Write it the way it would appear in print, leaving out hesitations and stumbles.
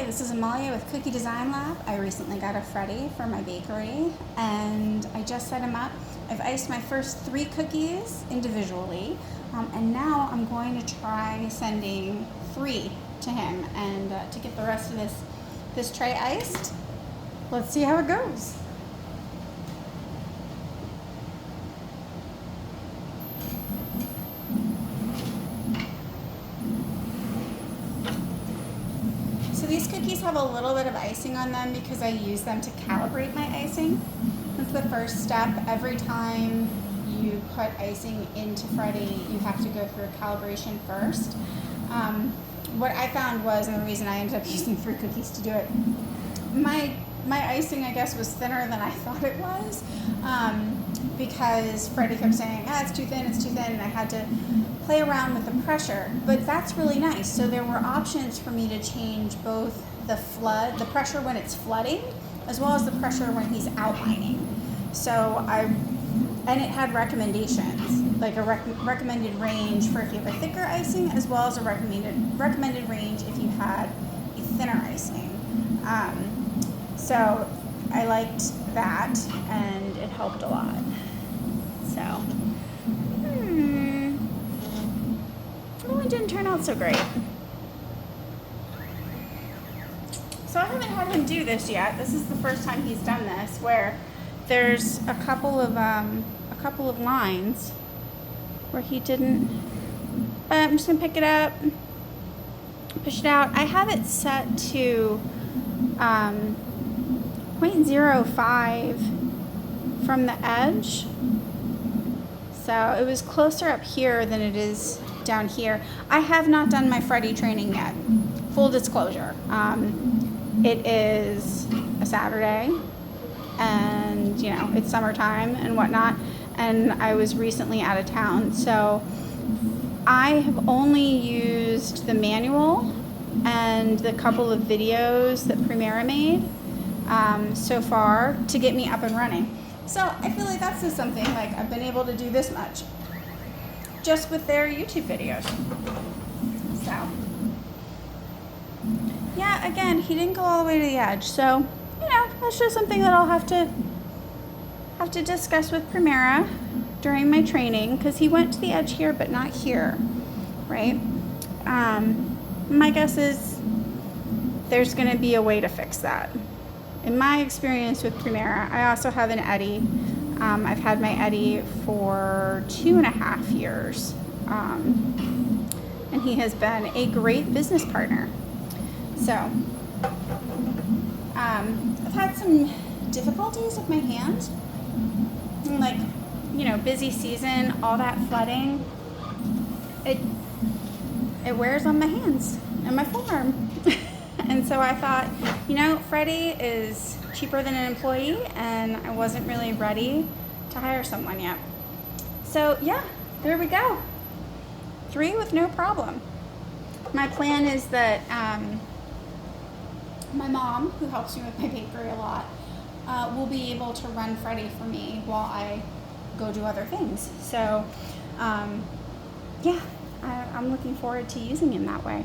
Hi, this is Amalia with Cookie Design Lab. I recently got a Freddie for my bakery and I just set him up. I've iced my first 3 cookies individually and now I'm going to try sending 3 to him and to get the rest of this tray iced. Let's see how it goes. So these cookies have a little bit of icing on them because I use them to calibrate my icing. That's the first step. Every time you put icing into Freddie, you have to go through calibration first. What I found was, and the reason I ended up using 3 cookies to do it, my icing, I guess, was thinner than I thought it was because Freddie kept saying, it's too thin, and I had to play around with the pressure, but that's really nice. So there were options for me to change both the pressure when it's flooding, as well as the pressure when he's outlining. And it had recommendations, like a recommended range for if you have a thicker icing, as well as a recommended range if you had a thinner icing. So I liked that, and it helped a lot. So, it didn't turn out so great. So I haven't had him do this yet. This is the first time he's done this, where there's a couple of lines where he didn't. But I'm just gonna pick it up, push it out. I have it set to 0.05 from the edge. So it was closer up here than it is down here. I have not done my Freddie training yet. Full disclosure. It is a Saturday and it's summertime and whatnot, and I was recently out of town, so I have only used the manual and the couple of videos that Premiere made so far to get me up and running. So I feel like that's just something, like, I've been able to do this much just with their YouTube videos. So yeah, again, he didn't go all the way to the edge, so that's just something that I'll have to discuss with Primera during my training, because he went to the edge here but not here, right? My guess is there's going to be a way to fix that. In my experience with Primera, I also have an Eddie. I've had my Eddie for 2.5 years, and he has been a great business partner. So I've had some difficulties with my hand, like busy season, all that flooding, it wears on my hands and my forearm. And so I thought, Freddie is cheaper than an employee, and I wasn't really ready to hire someone yet. So yeah, there we go. 3 with no problem. My plan is that my mom, who helps me with my bakery a lot, will be able to run Freddie for me while I go do other things. So yeah, I'm looking forward to using him that way.